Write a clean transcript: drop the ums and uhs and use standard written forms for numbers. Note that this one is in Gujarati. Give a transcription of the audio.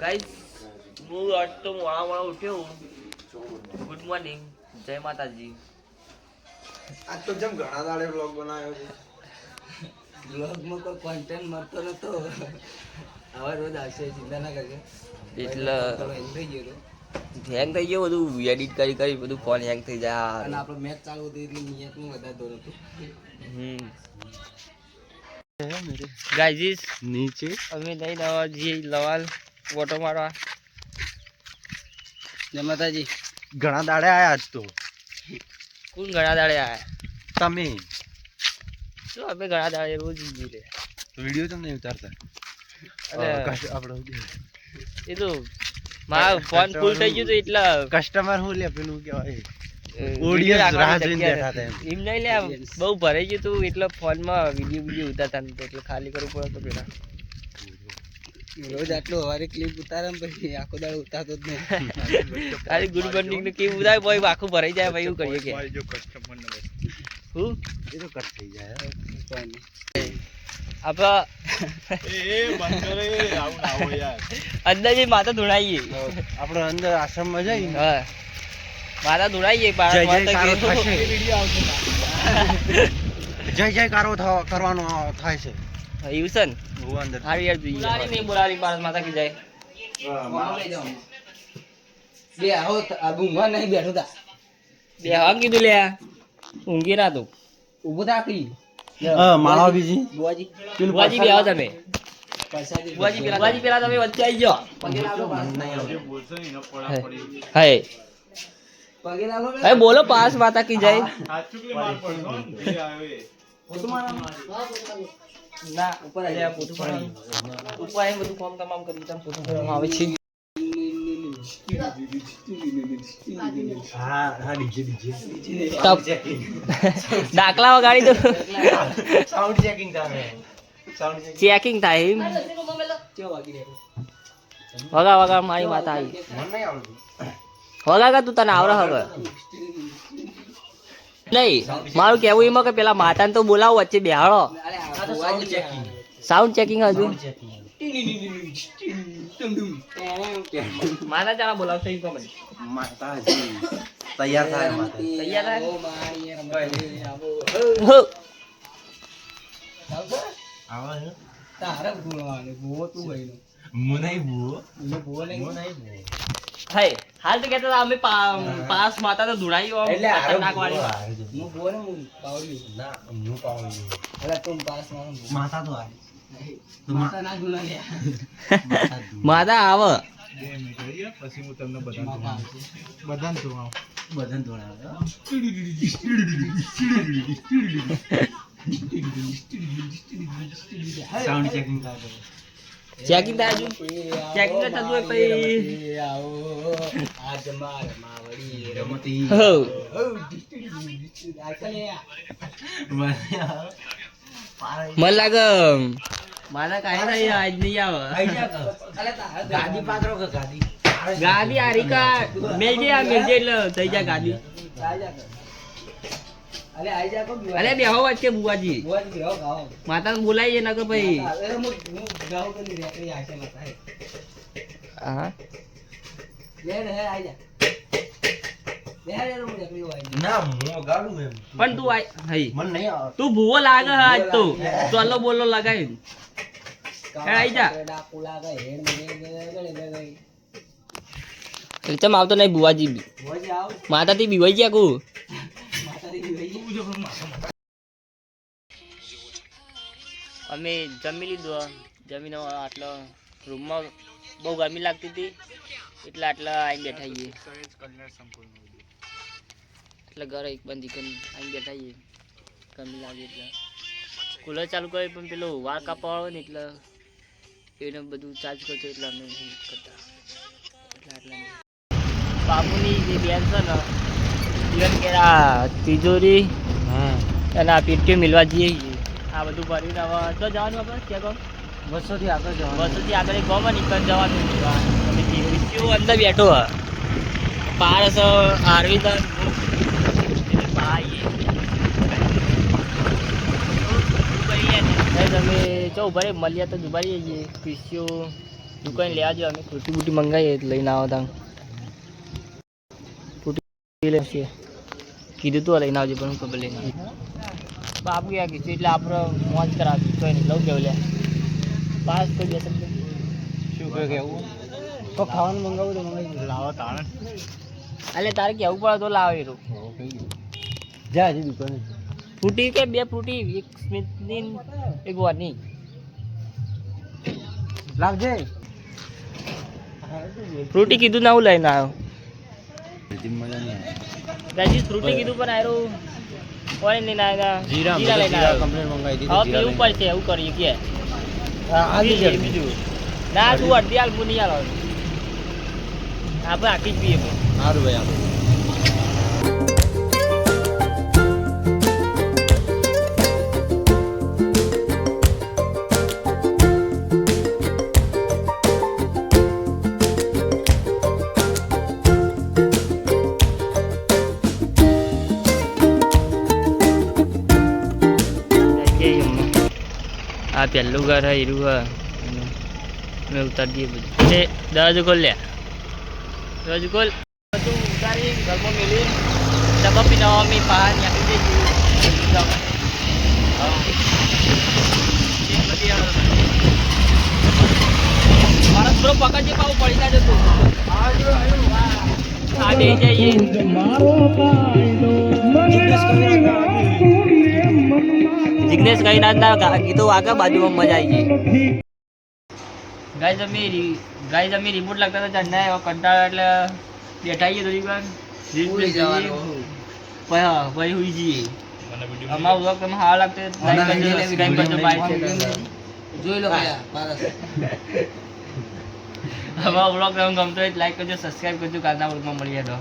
ગાઈસ હું આજ તો મોડા ઉઠ્યો. ગુડ મોર્નિંગ, જય માતાજી. આજ તો જેમ ઘણા દાડે વ્લોગ બનાવ્યો છે. વ્લોગમાં કોઈ કોન્ટેન્ટ મળતો નતો. હવે રોજ આવશે, ચિંતા ના કરજો. એટલે હેંગ થઈ ગયો હેંગ થઈ ગયો બધું, એડિટ કરી બધું ફોન હેંગ થઈ અને જાય. આપણો મેચ ચાલુ હતી એટલે નિયતમાં વધારે દોર હતું. ગાઈસ નીચે અમે લઈને આવવા જઈએ લવાલ ઓટો મારવા. જય માતાજી. ઘણા દાડે આયા આજ તો. કોણ ઘણા દાડે આયા? તમે શું અમે ઘણા દાડે રોજ જઈએ રે. વિડીયો તમને ઉતારતા અરે આપણે એ તો મારો ફોન ફૂલ થઈ ગયો તો એટલે કસ્ટમર હું લે પેલું કહેવાય વિડીયો ઓડિયન્સ રાહ રાખવાની જોઈને જગ્યા બેઠા હતા નથી. એમ નહીં લે, બહુ ભરાઈ ગયું તું એટલે ફોનમાં વિડીયો ઉતારતા નતો એટલે ખાલી કરવું પડે તો પેલા. રોજ આટલું સવારે ક્લિપ ઉતારે ને પછી આખો દાડો ઉતારતો જ નહીં. ખાલી ગુડ મોર્નિંગ નું કેવું ઉતારે ભાઈ આખું ભરાઈ જાય ભાઈ, એવું કરીએ કે હું એ તો કટ થઈ જાય. કોઈ નહીં. આપણા અંદર જે માતા ધોણાઈએ, આપણે અંદર આશ્રમમાં જઈને હા માતા ધોણાઈએ જય જયકારો થશે. જય જયકારો કરવાનો થાય છે. એવું છે ને હું અંદર હારી યાર જોઈએ. બોલારી નહીં બોલારી ભારત માતા કી જય. બે આવો આ ઊંઘવા નહીં બેઠો તા. બે હા કીધું લે, ઊંઘી ના તું. ઊભો થા કી. માળા બીજી બુઆજી બુઆજી બે આવો તમે. પરસાદી બુઆજી પેલા તમે વચ્ચે આવી જાઓ. પગે લાગો હે પગે લાગો હે બોલો પાસ માતા કી જય. ના ઉપર આવી જાય, પોતું પાડવાનું. ઉપર આવીને બધું કામ તમામ કરી તમે પોતું પાડવામાં આવે છે. હા ડીજે દાખલા વગાડી દો, સાઉન્ડ ચેકિંગ કરે. સાઉન્ડ ચેકિંગ થાય એમ. કેવો વાગી રહ્યો? વગા મારી માતા આવી. મને નહીં આવડતું. વગા તું તને આવડે હવે નહીં. મારું કેવું એમાં કે પેલા માતાને તો બોલાવો વચ્ચે બેહાડો. અરે આ બુઆજી ચેકિંગ. સાઉન્ડ ચેકિંગ હજુ તૈયાર માતા ચાલા બોલાવશે એ કોમેન્ટ. માતાજી તૈયાર થાય માતા. તૈયાર થાય? ઓ મારી રમણી આવો. હો આવા તારે ભૂલવાનું ભૂવો તું ભાઈનો મુનાઈ બુઓ એનો ભૂવો નહીં. મુનાઈ બુઓ હે હાલ તો કહેતા હતા અમે પાસ માતા તો ધુણાઈ આમ એટલે ખતરનાક વાળી. હું ભૂવો ને હું પાવડી. ના હું પાઉં અરે તું પાસ મારો માતા તો આવી માતા ના ગુના લે. માતા આવે પછી હું તમને માતા બધાને ધોવાઉં. બધાને ધોવાઉં. સાઉન્ડ ચેકિંગ થાય. ચેકિંગ થાય હજુ. ચેકિંગ તો થતું હોય પછી આવો આજ માર માવડી રમતી હો મને લાગે માતા કાંઈ નહીં આજ નહીં આવે. ગાદી પાત્રો કે ગાદી ગાદી આરિકા મેલજે આ મેલજે એટલે થઈ જાય ગાદી. અરે આઈ જા કો અરે બેહો વચ્ચે બુઆજી. બોલ બેહો ગાઓ. માતાને બોલાવીએ નકર ભાઈ. અરે હું ગાઓ કે ની રેકડી આશે માતા હે. હા લે રે આઈ જા. લે રે હું રેકડી આઈ. ના હું ગાડું એમ પણ તું આય હઈ મને નહીં આવે. તું ભૂવો લાગે હે આજ તો. ચોલો બોલો લગાવી આઈ જા. ડાકુ લાગે હેડ મે ગળે એટલે ચમ આવતો નહીં બુઆજી બી. બોજી આવ માતાથી બીવાઈ ગયા કુ. માતારી ગઈ. અમે જમી લીધું. જમીને આટલો રૂમમાં બહુ ગરમી લાગતી હતી એટલે આટલા આવીને બેઠા છીએ. એટલે ઘરે એક બંધ કરીને આવીને બેઠા છીએ. ગરમી લાગે એટલે કુલર ચાલુ કરે પણ પેલો વાળ કાપવા આવે ને એટલે એને બધું ચાર્જ કરતો એટલે અમે નહીં કરતા. એટલે આટલા બાપુની જે બેન છે ને જીવન કેરા તિજોરી અને આ પેટીઓ મિલવા જઈએ છીએ. આ બધું ભરીને હવે તો જવાનું આપણે ક્યાં ગામ 200 થી આગળ જવાનું. 200 થી આગળ એક ગામમાં નીકળ જવાનું. તમે ટીવી અંદર બેઠો હ પારસ આરવી તો તમે ચો ઉભા મળ્યા તો દુબારી જઈએ. પીસ્યો દુકાન લેવા જો અમે ફ્રૂટી બૂટી મંગાવીએ એટલે લઈને આવો તાંગ ફ્રૂટી લે છે કીધું તું લઈને આવજો પણ હું ખબર લઈને બાપુ યા કીધું એટલે આપણે મોજ કરાવી કોઈ નહીં લઉં કેવું લે પાસ કોઈ બે શબ્દ શું કહે કેવું તો ખાવાનું મંગાવું તો મંગાવી લાવો તાણ એટલે તારે કેવું પડે તો લાવે એરું જા હજી દુકાને ફ્રૂટી કે બે ફ્રૂટી એક સ્મિથની એક વાની લાવજે ફ્રૂટી કીધું ના હું લઈને આવ્યો મજા નહીં ગાજી ફ્રૂટી કીધું પણ આયરો ઓરેન્જ લઈને આવ્યા જીરા લઈને આવ્યો કમ્પ્લેન મંગાવી હવે પીવું પડશે એવું કરીએ કે દીધી બીજું ના તું અડધી હાલ હું નહીં હાલ આપણે આખી જ પીએ સારું ભાઈ આપણે આ પહેલું ઘર હે હીરું હે મેં ઉતારી દઈએ બધું એટલે દરવાજો ખોલ લે દરવાજો ખોલ બધું ઉતારી ઘરમાં મેલી ડબ્બા પીનાવા મેં બહાર નાખી દે મારા થોડો પકડજે પાવું પડી ના જતું આ દે જઈએ જિગ્નેશ કઈ ના કીધું આગળ બાજુમાં મજા આવી ગઈ ગાઈઝ અમે રિમોટ લાગતા હતા ચંદા એવા કંટાળા એટલે બેઠા જઈએ થોડી વાર ભૂલી જવાનું. પછી હુઈ જઈએ અમારો વ્લોગ તમે સારા લાગતો લાઈક કરજો સબસ્ક્રાઇબ કરજો બાય જોઈ લો ભૈયા પારસ અમારો વ્લોગ તમને ગમતો હોય લાઈક કરજો સબસ્ક્રાઇબ કરજો કાલના વ્લોગમાં મળીએ તો